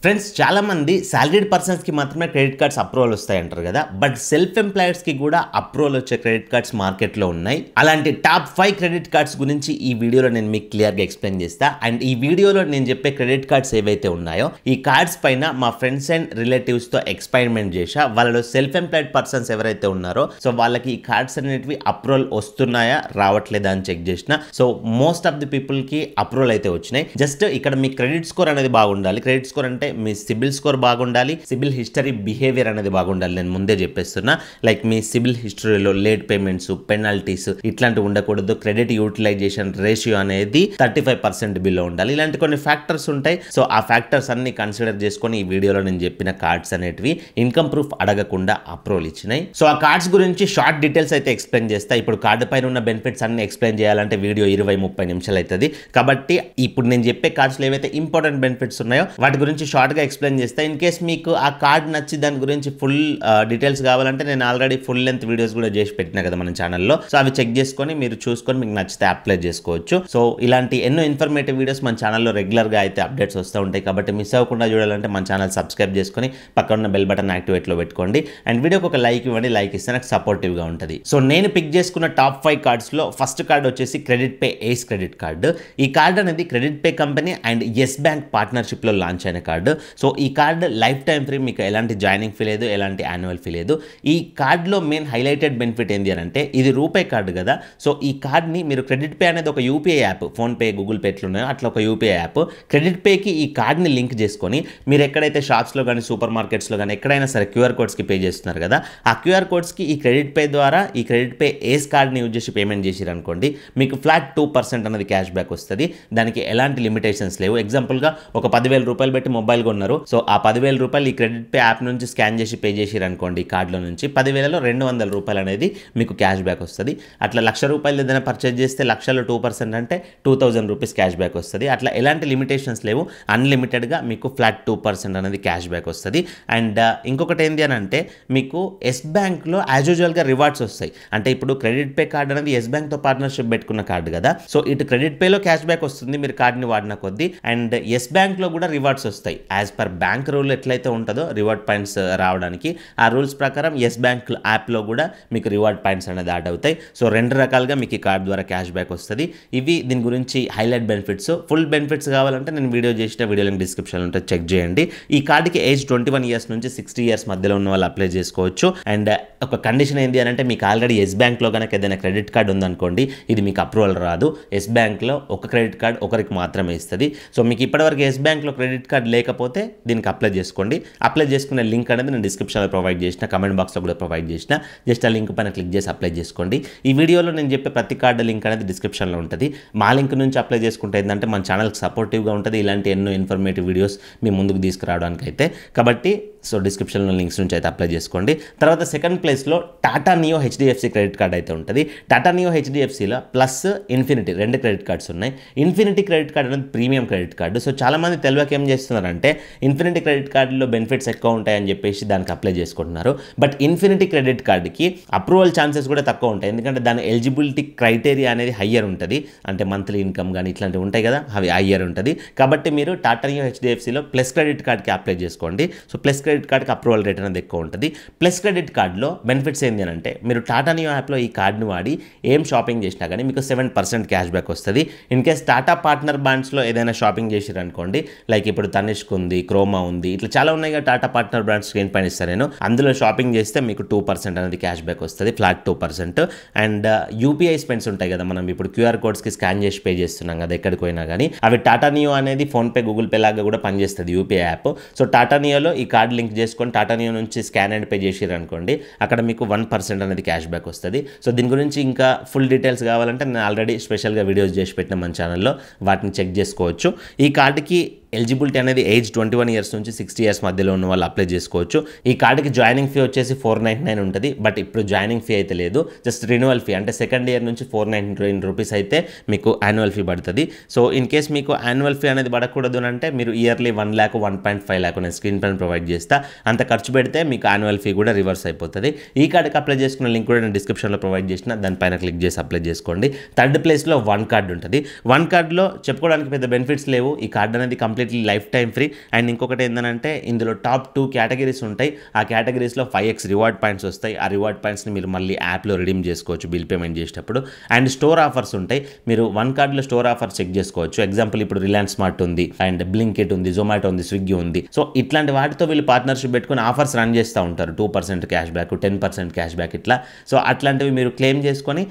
Friends చాలా మంది salaried persons కి మాత్రమే క్రెడిట్ కార్డ్స్ అప్రూవల్ వస్తాయి అంటారు కదా. బట్ సెల్ఫ్ ఎంప్లాయర్స్ కి కూడా అప్రూవల్ వచ్చే క్రెడిట్ కార్డ్స్ మార్కెట్ లో ఉన్నాయి. అలాంటి టాప్ 5 క్రెడిట్ కార్డ్స్ గురించి ఈ వీడియోలో నేను మీకు క్లియర్ గా ఎక్స్ప్లెయిన్ చేస్తా. అండ్ ఈ వీడియోలో నేను చెప్పే క్రెడిట్ కార్డ్స్ ఏవైతే ఉన్నాయో ఈ కార్డ్స్ పైన మా ఫ్రెండ్స్ అండ్ రిలేటివ్స్ తో ఎక్స్పెరిమెంట్ చేశా. వాళ్ళలో సెల్ఫ్ ఎంప్లాయిడ్ పర్సన్స్ ఎవరైతే ఉన్నారో సో వాళ్ళకి ఈ కార్డ్స్ అనేటివి అప్రూవల్ వస్తున్నాయా రావట్లేదా అని చెక్ చేసిన. So most of the people కి అప్రూవల్ అయితే వచ్చినాయి. జస్ట్ ఇక్కడ మీ క్రెడిట్ స్కోర్ అనేది బాగుండాలి. క్రెడిట్ స్కోర్ అంటే మీ సిబిల్ స్కోర్ బాగుండాలి, సిబిల్ హిస్టరీ బిహేవియర్ అనేది బాగుండాలి. నేను ముందే చెప్పేస్తున్నా, లైక్ మీ సిబిల్ హిస్టరీలో లేట్ పేమెంట్స్, పెనాల్టీస్ ఇట్లాంటివి ఉండకూడదు. క్రెడిట్ యూటిలైజేషన్ రేషియో అనేది 35% బిలో ఉండాలి. ఇలాంటి కొన్ని ఫ్యాక్టర్స్ ఉంటాయి. సో ఆ ఫ్యాక్టర్స్ అన్ని కన్సిడర్ చేసుకొని ఈ వీడియోలో నేను చెప్పిన కార్డ్స్ అనేటివి ఇన్కమ్ ప్రూఫ్ అడగకుండా అప్రూవల్ ఇచ్చినాయి. సో ఆ కార్డ్స్ గురించి షార్ట్ డీటెయిల్స్ అయితే ఎక్స్ప్లెయిన్ చేస్తా. ఇప్పుడు కార్డు పైన ఉన్న బెనిఫిట్స్ అన్ని ఎక్స్ప్లెయిన్ చేయాలంటే వీడియో 20-30 నిమిషాలు అవుతుంది. కాబట్టి ఇప్పుడు నేను చెప్పే కార్డ్స్లో ఏవైతే ఇంపార్టెంట్ బెనిఫిట్స్ ఉన్నాయో వాటి గురించి షార్ట్ గా ఎక్స్ప్లెయిన్ చేస్తా. ఇన్ కేస్ మీకు ఆ కార్డ్ నచ్చి దాని గురించి ఫుల్ డీటెయిల్స్ కావాలంటే నేను ఆల్రెడీ ఫుల్ లెంత్ వీడియోస్ కూడా చేసి పెట్టినా కదా మన ఛానల్లో. సో అవి చెక్ చేసుకొని మీరు చూసుకొని మీకు నచ్చితే అప్లై చేసుకోవచ్చు. సో ఇలాంటి ఎన్నో ఇన్ఫర్మేటివ్ వీడియోస్ మన ఛానల్లో రెగ్యులర్ గా అయితే అప్డేట్స్ వస్తూ ఉంటాయి. కాబట్టి మిస్ అవ్వకుండా చూడాలంటే మన ఛానల్ సబ్స్క్రైబ్ చేసుకొని పక్కన ఉన్న బెల్ బటన్ యాక్టివేట్ లో పెట్టుకోండి. అండ్ వీడియోకి ఒక లైక్ ఇవ్వండి. లైక్ ఇస్తే నాకు సపోర్టివ్ గా ఉంటుంది. సో నేను పిక్ చేసుకున్న టాప్ 5 కార్డ్స్ లో ఫస్ట్ కార్డ్ వచ్చేసి credit pay ace credit card. ఈ కార్డ్ అనేది credit pay company and Yes bank partnership లో లాంచ్ అయిన కార్డు. సో ఈ కార్డ్ లైఫ్ టైం ఫ్రీ, మీకు ఎలాంటి జాయినింగ్ ఫీ లేదు, ఎలాంటి యాన్యువల్ ఫీ లేదు. ఈ కార్డులో మెయిన్ హైలైటెడ్ బెనిఫిట్ ఏంటి అని అంటే ఇది రూపే కార్డు కదా. సో ఈ కార్డ్ని మీరు క్రెడిట్ పే అనేది ఒక UPI app, PhonePe, Google Pay ఎట్లున్నాయో అట్లా ఒక యూపీఐ యాప్. క్రెడిట్ పేకి ఈ కార్డ్ని లింక్ చేసుకొని మీరు ఎక్కడైతే షాప్స్లో కానీ సూపర్ మార్కెట్స్లో కానీ ఎక్కడైనా సరే క్యూఆర్ కోడ్స్కి పే చేస్తున్నారు కదా, ఆ క్యూఆర్ కోడ్స్కి ఈ క్రెడిట్ పే ద్వారా ఈ క్రెడిట్ పే ఏస్ కార్డ్ని యూజ్ చేసి పేమెంట్ చేసిరు అనుకోండి, మీకు ఫ్లాట్ 2% అనేది క్యాష్ బ్యాక్ వస్తుంది. దానికి ఎలాంటి లిమిటేషన్స్ లేవు. ఎగ్జాంపుల్గా ఒక 10,000 రూపాయలు పెట్టి మొబైల్ కొన్నారు. సో ఆ 10,000 రూపాయలు ఈ క్రెడిట్ పే యాప్ నుంచి స్కాన్ చేసి పే చేసిరు అనుకోండి, ఈ కార్డులో నుంచి 10,000లో 200 రూపాయలు అనేది మీకు క్యాష్ బ్యాక్ వస్తుంది. అట్లా 1,00,000 రూపాయలు ఏదైనా పర్చేజ్ చేస్తే 1,00,000లో 2% అంటే 2,000 రూపీస్ క్యాష్ బ్యాక్ వస్తుంది. అట్లా ఎలాంటి లిమిటేషన్స్ లేవు. అన్లిమిటెడ్గా మీకు ఫ్లాట్ 2% అనేది క్యాష్ బ్యాక్ వస్తుంది. అండ్ ఇంకొకటి ఏంటి అని అంటే మీకు ఎస్ బ్యాంక్లో యాజ్ యూజువల్గా రివార్డ్స్ వస్తాయి. అంటే ఇప్పుడు క్రెడిట్ పే కార్డు అనేది ఎస్ బ్యాంక్తో పార్ట్నర్షిప్ పెట్టుకున్న కార్డు కదా. సో ఇటు క్రెడిట్ పేలో క్యాష్ బ్యాక్ వస్తుంది మీరు కార్డుని వాడిన కొద్దీ, అండ్ ఎస్ బ్యాంక్లో కూడా రివార్డ్స్ వస్తాయి. యాజ్ పర్ బ్యాంక్ రూల్ ఎట్లయితే ఉంటుందో రివార్డ్ పాయింట్స్ రావడానికి ఆ రూల్స్ ప్రకారం ఎస్ బ్యాంక్ యాప్లో కూడా మీకు రివార్డ్ పాయింట్స్ అనేది యాడ్ అవుతాయి. సో 2 రకాలుగా మీకు ఈ కార్డు ద్వారా క్యాష్ బ్యాక్ వస్తుంది. ఇవి దీని గురించి హైలైట్ బెనిఫిట్స్. ఫుల్ బెనిఫిట్స్ కావాలంటే నేను వీడియో చేసిన వీడియో లింక్ డిస్క్రిప్షన్లో ఉంటే చెక్ చేయండి. ఈ కార్డుకి ఏజ్ 21 ఇయర్స్ నుంచి 60 ఇయర్స్ మధ్యలో ఉన్న వాళ్ళు అప్లై చేసుకోవచ్చు. అండ్ ఒక కండిషన్ ఏంటి అని అంటే మీకు ఆల్రెడీ ఎస్ బ్యాంక్లో కనుక ఏదైనా క్రెడిట్ కార్డు ఉందనుకోండి, ఇది మీకు అప్రూవల్ రాదు. ఎస్ బ్యాంక్లో ఒక క్రెడిట్ కార్డు ఒకరికి మాత్రమే ఇస్తుంది. సో మీకు ఇప్పటివరకు ఎస్ బ్యాంక్లో క్రెడిట్ కార్డు లేకపోతే దీనికి అప్లై చేసుకోండి. అప్లై చేసుకునే లింక్ అనేది నేను డిస్క్రిప్షన్లో ప్రొవైడ్ చేసిన, కమెంట్ బాక్స్లో కూడా ప్రొవైడ్ చేసిన. జస్ట్ ఆ లింక్ పైన క్లిక్ చేసి అప్లై చేసుకోండి. ఈ వీడియోలో నేను చెప్పే ప్రతి కార్డు లింక్ అనేది డిస్క్రిప్షన్లో ఉంటుంది. మా లింక్ నుంచి అప్లై చేసుకుంటే ఏంటంటే మన ఛానల్కి సపోర్టివ్గా ఉంటుంది. ఇలాంటి ఎన్నో ఇన్ఫర్మేటివ్ వీడియోస్ మీ ముందుకు తీసుకురావడానికి అయితే. కాబట్టి సో డిస్క్రిప్షన్లో లింక్స్ నుంచి అయితే అప్లై చేసుకోండి. తర్వాత సెకండ్ ప్లేస్లో Tata neo HDFC credit card అయితే ఉంటుంది. టాటా నియో హెచ్డిఎఫ్సిలో ప్లస్ ఇన్ఫినిటీ 2 క్రెడిట్ కార్డ్స్ ఉన్నాయి. ఇన్ఫినిటీ క్రెడిట్ కార్డ్ అనేది ప్రీమియం క్రెడిట్ కార్డు. సో చాలామంది తెలియక ఏం చేస్తున్నారంటే ఇన్ఫినిటీ క్రెడిట్ కార్డులో బెనిఫిట్స్ ఎక్కువ ఉంటాయని చెప్పేసి దానికి అప్లై చేసుకుంటున్నారు. బట్ ఇన్ఫినిటీ క్రెడిట్ కార్డుకి అప్రూవల్ ఛాన్సెస్ కూడా తక్కువ ఉంటాయి. ఎందుకంటే దాని ఎలిజిబిలిటీ క్రైటీరియా అనేది హయ్యర్ ఉంటుంది. అంటే మంత్లీ ఇన్కమ్ కానీ ఇట్లాంటివి ఉంటాయి కదా, అవి హయ్యర్ ఉంటుంది. కాబట్టి మీరు టాటా నియో హెచ్డిఎఫ్సిలో ప్లస్ క్రెడిట్ కార్డ్కి అప్లై చేసుకోండి. సో ప్లస్ క్రెడిట్ కార్డ్కి అప్రూవల్ రేట్ అనేది ఎక్కువ ఉంటుంది. ప్లస్ క్రెడిట్ కార్డులో బెనిఫిట్స్ ఏంటి అని అంటే మీరు టాటా నియో యాప్లో ఈ కార్డుని వాడి ఏం షాపింగ్ చేసినా కానీ మీకు 7% క్యాష్ బ్యాక్ వస్తుంది. ఇన్ కేస్ టాటా పార్ట్నర్ బ్రాండ్స్లో ఏదైనా షాపింగ్ చేసిరు అనుకోండి, లైక్ ఇప్పుడు తనిష్క్ ఉంది, క్రోమా ఉంది, ఇట్లా చాలా ఉన్నాయి కదా టాటా పార్ట్నర్ బ్రాండ్స్ స్క్రీన్ పైన ఇస్తాను నేను. అందులో షాపింగ్ చేస్తే మీకు 2% అనేది క్యాష్ బ్యాక్ వస్తుంది, ఫ్లాట్ 2%. అండ్ యూపీఐ స్పెండ్స్ ఉంటాయి కదా, మనం ఇప్పుడు క్యూఆర్ కోడ్స్కి స్కాన్ చేసి పే చేస్తున్నాం కదా ఎక్కడికి పోయినా కానీ, అవి టాటా నియో అనేది ఫోన్పే, గూగుల్ పే లాగా కూడా పనిచేస్తుంది యూపీఐ యాప్. సో టాటా నియోలో ఈ కార్డు లింక్ చేసుకొని టాటా నియో నుంచి స్కాన్ అండ్ పే చేసిరు అనుకోండి, అక్కడ మీకు 1% అనేది క్యాష్ బ్యాక్ వస్తుంది. సో దీని గురించి ఇంకా ఫుల్ డీటెయిల్స్ కావాలంటే నేను ఆల్రెడీ స్పెషల్గా వీడియోస్ చేసి పెట్టిన మన ఛానల్లో, వాటిని చెక్ చేసుకోవచ్చు. ఈ కార్డుకి ఎలిజిబిలిటీ అనేది ఏజ్ 21 ఇయర్స్ నుంచి 60 ఇయర్స్ మధ్యలో ఉన్న వాళ్ళు అప్లై చేసుకోవచ్చు. ఈ కార్డుకి జాయినింగ్ ఫీ వచ్చేసి 499 ఉంటుంది. బట్ ఇప్పుడు జాయినింగ్ ఫీ అయితే లేదు, జస్ట్ రెన్యువల్ ఫీ. అంటే సెకండ్ ఇయర్ నుంచి 499 రూపీస్ అయితే మీకు యాన్యువల్ ఫీ పడుతుంది. సో ఇన్ కేస్ మీకు యాన్యువల్ ఫీ అనేది పడకూడదు అంటే మీరు ఇయర్లీ 1 lakh 1.5 lakh నేను స్క్రీన్ పైన ప్రొవైడ్ చేస్తా. అంత ఖర్చు పెడితే మీకు యాన్యువల్ ఫీ కూడా రివర్స్ అయిపోతుంది. ఈ కార్డుకి అప్లై చేసుకున్న లింక్ కూడా నేను డిస్క్రిప్షన్లో ప్రొవైడ్ చేసిన, దానిపైన క్లిక్ చేసి అప్లై చేసుకోండి. థర్డ్ ప్లేస్లో వన్ కార్డు ఉంటుంది. వన్ కార్డులో చెప్పుకోవడానికి పెద్ద బెనిఫిట్స్ లేవు. ఈ కార్డు అనేది complete completely life time free. And ఇంకొకటి ఏంటంటే ఇందులో టాప్ 2 కేటగిరీస్ ఉంటాయి. ఆ కేటగిరీస్లో 5x రివార్డ్ పాయింట్స్ వస్తాయి. ఆ రివార్డ్ పాయింట్స్ని మీరు మళ్ళీ యాప్లో రిడీమ్ చేసుకోవచ్చు బిల్ పేమెంట్ చేసేటప్పుడు. అండ్ స్టోర్ ఆఫర్స్ ఉంటాయి. మీరు వన్ కార్డ్లో స్టోర్ ఆఫర్స్ చెక్ చేసుకోవచ్చు. ఎగ్జాంపుల్ ఇప్పుడు రిలయన్స్ స్మార్ట్ ఉంది, అండ్ బ్లింకిట్ ఉంది, జొమాటో ఉంది, స్విగ్గీ ఉంది. సో ఇట్లాంటి వాటితో వీళ్ళు పార్ట్నర్షిప్ పెట్టుకుని ఆఫర్స్ రన్ చేస్తూ ఉంటారు. 2% క్యాష్ బ్యాక్, 10% క్యాష్ బ్యాక్ ఇట్లా. సో అట్లాంటివి మీరు క్లెయిమ్ చేసుకొని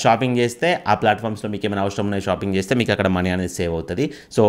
షాపింగ్ చేస్తే ఆ ప్లాట్ఫామ్స్లో మీకు ఏమైనా అవసరం ఉన్నాయి షాపింగ్ చేస్తే మీకు అక్కడ మనీ అనేది సేవ్ అవుతుంది. సో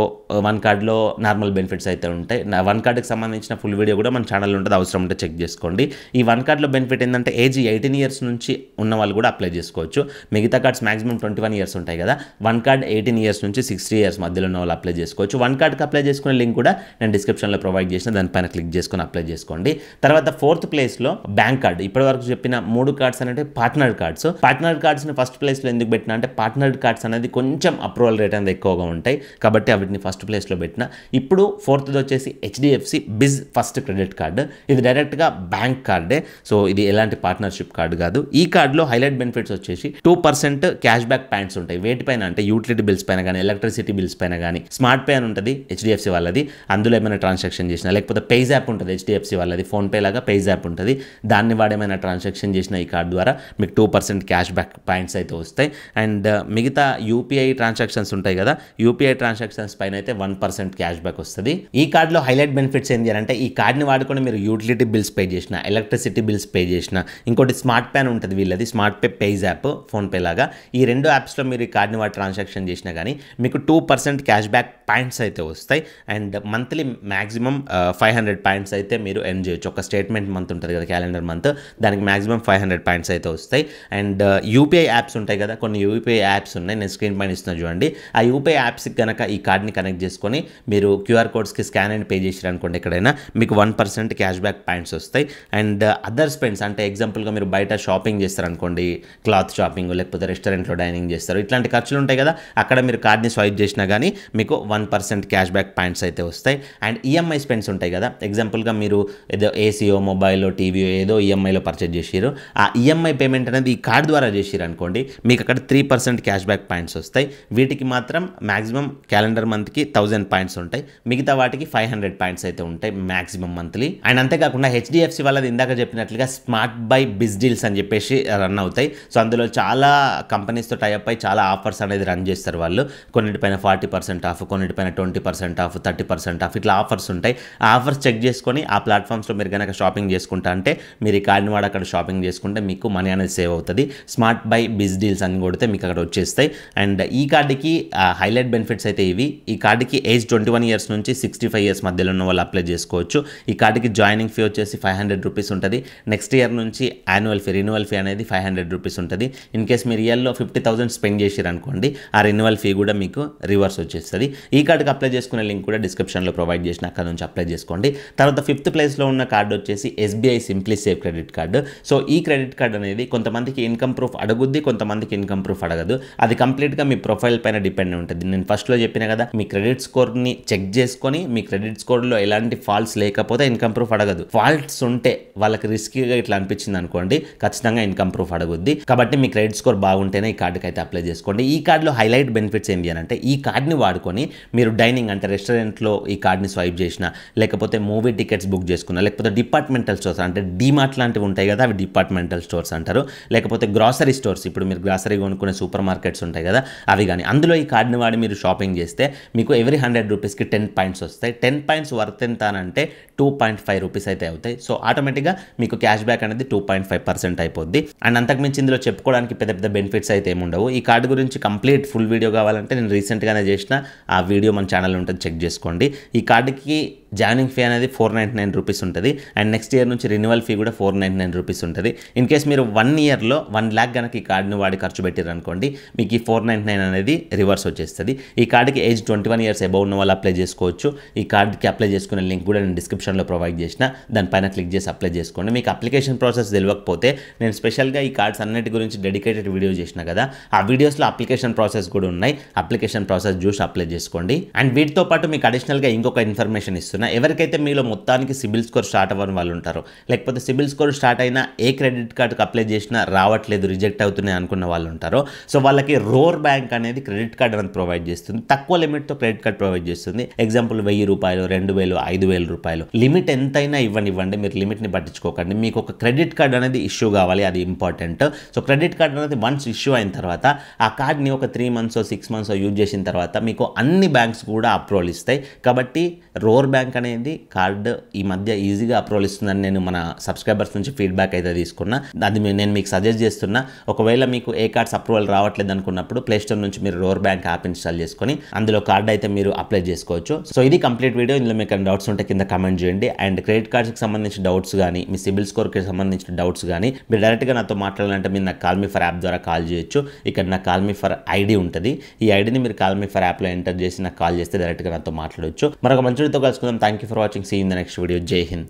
వన్ కార్డ్లో నార్మల్ బెనిఫిట్స్ అయితే ఉంటాయి. వన్ కార్డ్కి సంబంధించిన ఫుల్ వీడియో కూడా మన ఛానల్లో ఉంటుంది, అవసరం ఉంటే చెక్ చేసుకోండి. ఈ వన్ కార్డ్లో బెనిఫిట్ ఏంటంటే ఏజ్ 18 ఇయర్స్ నుంచి ఉన్న వాళ్ళు కూడా అప్లై చేసుకోవచ్చు. మిగతా కార్డ్స్ మాక్సిమం 21 ఇయర్స్ ఉంటాయి కదా, వన్ కార్డ్ 18 ఇయర్స్ నుంచి 60 ఇయర్స్ మధ్యలో ఉన్న వాళ్ళు అప్లై చేసుకోవచ్చు. వన్ కార్డ్కి అప్లై చేసుకునే లింక్ కూడా నేను డిస్క్రిప్షన్లో ప్రొవైడ్ చేసిన, దానిపైన క్లిక్ చేసుకొని అప్లై చేసుకోండి. తర్వాత 4th ప్లేస్లో బ్యాంక్ కార్డ్. ఇప్పటివరకు చెప్పిన 3 కార్డ్స్ అనేవి పార్ట్నర్ కార్డ్స్. పార్ట్నర్ కార్డ్స్ని ఫస్ట్ ప్లేస్లో ఎందుకు పెట్టినా అంటే పార్ట్నర్ కార్డ్స్ అనేది కొంచెం అప్రూవల్ రేట్ అనేది ఎక్కువగా ఉంటాయి కాబట్టి వీటిని ఫస్ట్ ప్లేస్లో పెట్టిన. ఇప్పుడు 4th వచ్చేసి HDFC బిజ్ ఫస్ట్ క్రెడిట్ కార్డు. ఇది డైరెక్ట్గా బ్యాంక్ కార్డే. సో ఇది ఎలాంటి పార్ట్నర్షిప్ కార్డు కాదు. ఈ కార్డులో హైలైట్ బెనిఫిట్స్ వచ్చేసి 2% క్యాష్ బ్యాక్ పాయింట్స్ ఉంటాయి. వేటిపైన అంటే యూటిలిటీ బిల్స్ పైన కానీ, ఎలక్ట్రిసిటీ బిల్స్ పైన కానీ. స్మార్ట్ పే అని ఉంటుంది HDFC వాళ్ళది, అందులో ఏమైనా ట్రాన్సాక్షన్ చేసినా, లేకపోతే పేజ్ యాప్ ఉంటుంది HDFC వాళ్ళది, ఫోన్పే లాగా పేజ్ యాప్ ఉంటుంది, దాన్ని వాడేమైనా ట్రాన్సాక్షన్ చేసిన ఈ కార్డు ద్వారా మీకు 2% క్యాష్ బ్యాక్ పాయింట్స్ అయితే వస్తాయి. అండ్ మిగతా UPI ట్రాన్సాక్షన్స్ ఉంటాయి కదా, UPI ట్రాన్సాక్షన్స్ పైన అయితే 1% క్యాష్ బ్యాక్ వస్తుంది. ఈ కార్డులో హైలైట్ బెనిఫిట్స్ ఏంటి అంటే ఈ కార్డ్ని వాడుకొని మీరు యూటిలిటీ బిల్స్ పే చేసిన, ఎలక్ట్రిసిటీ బిల్స్ పే చేసిన, ఇంకోటి స్మార్ట్ పే అని ఉంటుంది వీళ్ళది, smart pay page app PhonePe లాగా. ఈ 2 యాప్స్లో మీరు ఈ కార్డ్ని వాడి ట్రాన్సాక్షన్ చేసినా కానీ మీకు 2% క్యాష్ బ్యాక్ పాయింట్స్ అయితే వస్తాయి. అండ్ మంత్లీ మ్యాక్సిమం 500 పాయింట్స్ అయితే మీరు ఎర్న్ చేయొచ్చు. ఒక స్టేట్మెంట్ మంత్ ఉంటుంది కదా, క్యాలెండర్ మంత్, దానికి మ్యాక్సిమం 500 పాయింట్స్ అయితే వస్తాయి. అండ్ UPI యాప్స్ ఉంటాయి కదా, కొన్ని UPI యాప్స్ ఉన్నాయి, నేను స్క్రీన్ పైన ఇస్తున్నా చూడండి. ఆ UPI యాప్స్కి కనుక ఈ కార్డ్ని కనెక్ట్ చేసుకొని మీరు QR కోడ్స్కి స్కాన్ అండ్ పే చేసారు అనుకోండి ఎక్కడైనా, మీకు 1% క్యాష్ బ్యాక్ పాయింట్స్ వస్తాయి. అండ్ అదర్ స్పెండ్స్ అంటే ఎగ్జాంపుల్గా మీరు బయట షాపింగ్ చేస్తారనుకోండి, క్లాత్ షాపింగ్, లేకపోతే రెస్టారెంట్లో డైనింగ్ చేస్తారు, ఇట్లాంటి ఖర్చులు ఉంటాయి కదా, అక్కడ మీరు కార్డ్ని స్వైప్ చేసినా కానీ మీకు 1% క్యాష్ బ్యాక్ పాయింట్స్ అయితే వస్తాయి. అండ్ EMI స్పెండ్స్ ఉంటాయి కదా, ఎగ్జాంపుల్గా మీరు ఏదో ఏసీయో, మొబైల్లో, టీవీయో ఏదో EMIలో పర్చేజ్ చేసారు, ఆ EMI పేమెంట్ అనేది ఈ కార్డ్ ద్వారా చేసారు అనుకోండి, మీకు అక్కడ 3% క్యాష్ బ్యాక్ పాయింట్స్ వస్తాయి. వీటికి మాత్రం మ్యాక్సిమం క్యాలెండర్ మంత్కి 1000 పాయింట్స్ ఉంటాయి, మిగతా వాటికి 500 పాయింట్స్ అయితే ఉంటాయి మ్యాక్సిమం మంత్లీ. అండ్ అంతేకాకుండా HDFC వాళ్ళది ఇందాక చెప్పినట్లుగా స్మార్ట్ బై బిజ్ డీల్స్ అని చెప్పేసి రన్ అవుతాయి. సో అందులో చాలా కంపెనీస్తో టైఅప్ అయి చాలా ఆఫర్స్ అనేది రన్ చేస్తారు వాళ్ళు. కొన్నిటిపైన 40% ఆఫ్, కొన్నిటిపైన 20% ఆఫ్, 30% ఆఫ్, ఇట్లా ఆఫర్స్ ఉంటాయి. ఆ ఆఫర్స్ చెక్ చేసుకొని ఆ ప్లాట్ఫామ్స్లో మీరు కనుక షాపింగ్ చేసుకుంటా అంటే మీరు ఈ కార్డ్ని వాడు అక్కడ షాపింగ్ చేసుకుంటే మీకు మనీ అనేది సేవ్ అవుతుంది. స్మార్ట్ బై బిజ్ డీల్స్ అని కొడితే మీకు అక్కడ వచ్చేస్తాయి. అండ్ ఈ కార్డుకి హైలైట్ బెనిఫిట్స్ అయితే ఇవి. ఈ కార్డుకి ఏజ్ 21 ఇయర్స్ నుంచి 65 ఇయర్స్ మధ్యలో ఉన్న వాళ్ళు అప్లై చేసుకోవచ్చు. ఈ కార్డుకి జాయినింగ్ ఫీ వచ్చేసి 500 రూపీస్ ఉంటుంది. నెక్స్ట్ ఇయర్ నుంచి యాన్యువల్ ఫీ, రిన్యువల్ ఫీ అనేది 500 రూపీస్ ఉంటుంది. ఇన్ కేస్ మీరు ఇయర్లో 50,000 స్పెండ్ చేసారు అనుకోండి, ఆ రిన్యువల్ ఫీ కూడా మీకు రివర్స్ వచ్చేస్తుంది. ఈ కార్డుకి అప్లై చేసుకునే లింక్ కూడా డిస్క్రిప్షన్లో ప్రొవైడ్ చేసిన, అక్కడ నుంచి అప్లై చేసుకోండి. తర్వాత 5th ప్లేస్లో ఉన్న కార్డు వచ్చేసి SBI simply save credit card. So ఈ క్రెడిట్ కార్డు అనేది కొంతమందికి ఇన్కమ్ ప్రూఫ్ అడుగుద్ది, కొంతమందికి ఇన్కమ్ ప్రూఫ్ అడగదు. అది కంప్లీట్గా మీ ప్రొఫైల్ పైన డిపెండ్ ఉంటుంది. నేను ఫస్ట్లో చెప్పిన కదా, మీ క్రెడిట్ స్కోర్ని చెక్ చేసుకొని మీ క్రెడిట్ స్కోర్లో ఎలాంటి ఫాల్ట్స్ లేకపోతే ఇన్కమ్ ప్రూఫ్ అడగదు. ఫాల్ట్స్ ఉంటే వాళ్ళకి రిస్కీగా ఇట్లా అనిపించింది అనుకోండి, ఖచ్చితంగా ఇన్కమ్ ప్రూఫ్ అడగొద్ది. కాబట్టి మీ క్రెడిట్ స్కోర్ బాగుంటేనే ఈ కార్డుకి అయితే అప్లై చేసుకోండి. ఈ కార్డులో హైలైట్ బెనిఫిట్స్ ఏంటి అని అంటే ఈ కార్డ్ని వాడుకొని మీరు డైనింగ్ అంటే రెస్టారెంట్లో ఈ కార్డ్ని స్వైప్ చేసిన, లేకపోతే మూవీ టికెట్స్ బుక్ చేసుకున్నా, లేకపోతే డిపార్ట్మెంటల్ స్టోర్స్ అంటే డీమార్ట్ లాంటివి ఉంటాయి కదా, అవి డిపార్ట్మెంటల్ స్టోర్స్ అంటారు, లేకపోతే గ్రాసరీ స్టోర్స్, ఇప్పుడు మీరు గ్రాసరీ కొనుక్కునే సూపర్ మార్కెట్స్ ఉంటాయి కదా అవి కానీ, అందులో ఈ కార్డ్ని వాడి మీరు షాపింగ్ చేస్తే మీకు ఎవ్రీ 100 రూపీస్కి 10 పాయింట్స్ వస్తాయి. 10 పాయింట్స్ వర్త్ ఎంత అని అంటే 2.5 రూపీస్ అయితే అవుతాయి. సో ఆటోమేటిక్గా మీకు క్యాష్ బ్యాక్ అనేది 2.5% అయిపోద్ది. అండ్ అంతకుమించి ఇందులో చెప్పుకోవడానికి పెద్ద పెద్ద బెనిఫిట్స్ అయితే ఏముండవు. ఈ కార్డు గురించి కంప్లీట్ ఫుల్ వీడియో కావాలంటే నేను రీసెంట్గానే చేసిన ఆ వీడియో మన ఛానల్ ఉంటుంది, చెక్ చేసుకోండి. ఈ కార్డుకి జాయినింగ్ ఫీ అనేది 499 రూపీస్ ఉంటుంది. అండ్ నెక్స్ట్ ఇయర్ నుంచి రిన్యువల్ ఫీ కూడా 499 రూపీస్ ఉంటుంది. ఇన్ కేస్ మీరు 1 ఇయర్లో 1 lakh కనుక ఈ కార్డుని వాడి ఖర్చు పెట్టారు అనుకోండి, మీకు ఈ 499 అనేది రివర్స్ వచ్చేస్తుంది. ఈ కార్డుకి ఏజ్ 21 ఇయర్స్ అబౌవ్ ఉన్న వాళ్ళు అప్లై చేసుకోవచ్చు. ఈ కార్డుకి అప్లై చేసుకునే లింక్ కూడా నేను డిస్క్రిప్షన్లో ప్రొవైడ్ చేసిన, దానిపైన క్లిక్ చేసి అప్లై చేసుకోండి. మీకు అప్లికేషన్ ప్రాసెస్ తెలియకపోతే నేను స్పెషల్గా ఈ కార్డ్స్ అన్నిటి గురించి డెడికేటెడ్ వీడియో చేసిన కదా, ఆ వీడియోస్లో అప్లికేషన్ ప్రాసెస్ కూడా ఉన్నాయి. అప్లికేషన్ ప్రాసెస్ చూసి అప్లై చేసుకోండి. అండ్ వీటితో పాటు మీకు అడిషనల్గా ఇంకొక ఇన్ఫర్మేషన్ ఇస్తున్నా. చెప్తున్నా. ఎవరికైతే మీలో మొత్తానికి సిబిల్ స్కోర్ స్టార్ట్ అవ్వని వాళ్ళు ఉంటారో, లేకపోతే సిబిల్ స్కోర్ స్టార్ట్ అయినా ఏ క్రెడిట్ కార్డుకి అప్లై చేసినా రావట్లేదు, రిజెక్ట్ అవుతున్నాయి అనుకున్న వాళ్ళు ఉంటారో, సో వాళ్ళకి రోర్ బ్యాంక్ అనేది క్రెడిట్ కార్డ్ అనేది ప్రొవైడ్ చేస్తుంది. తక్కువ లిమిట్తో క్రెడిట్ కార్డ్ ప్రొవైడ్ చేస్తుంది. ఎగ్జాంపుల్ 1000 రూపాయలు, 2000, 5000 రూపాయలు లిమిట్ ఎంతైనా ఇవ్వండి. మీరు లిమిట్ని పట్టించుకోకండి. మీకు ఒక క్రెడిట్ కార్డ్ అనేది ఇష్యూ కావాలి, అది ఇంపార్టెంట్. సో క్రెడిట్ కార్డ్ అనేది వన్స్ ఇష్యూ అయిన తర్వాత ఆ కార్డ్ని ఒక 3 months 6 months యూజ్ చేసిన తర్వాత మీకు అన్ని బ్యాంక్స్ కూడా అప్రూవల్ ఇస్తాయి. కాబట్టి రోర్ బ్యాంక్ అనేది కార్డు ఈ మధ్య ఈజీగా అప్రూవల్ ఇస్తుందని నేను మన సబ్స్క్రైబర్స్ నుంచి ఫీడ్బ్యాక్ అయితే తీసుకున్నా. అది నేను మీకు సజెస్ట్ చేస్తున్నా. ఒకవేళ మీకు ఏ కార్డ్స్ అప్రూవల్ రావట్లేదు అనుకున్నప్పుడు ప్లే స్టోర్ నుంచి మీరు రోర్ బ్యాంక్ యాప్ ఇన్స్టాల్ చేసుకొని అందులో కార్డ్ అయితే మీరు అప్లై చేసుకోవచ్చు. సో ఇది కంప్లీట్ వీడియో. ఇందులో మీకు డౌట్స్ ఉంటే కింద కామెంట్ చేయండి. అండ్ క్రెడిట్ కార్డ్స్కి సంబంధించిన డౌట్స్ కానీ, మీ సిబిల్ స్కోర్కి సంబంధించిన డౌట్స్ కానీ మీరు డైరెక్ట్గా నాతో మాట్లాడాలంటే మీరు నాకు కాల్ మీ ఫర్ యాప్ ద్వారా కాల్ చేయొచ్చు. ఇక్కడ నాకు కాల్ మీ ఫర్ ఐడి ఉంటుంది. ఈ ఐడిని మీరు కాల్ మీ ఫర్ యాప్లో ఎంటర్ చేసి నాకు కాల్ చేస్తే డైరెక్ట్గా నాతో మాట్లాడవచ్చు. మరొక మంచి వీడియోతో కలుసుకుందాం. Thank you for watching. See in the next video. జై హింద్.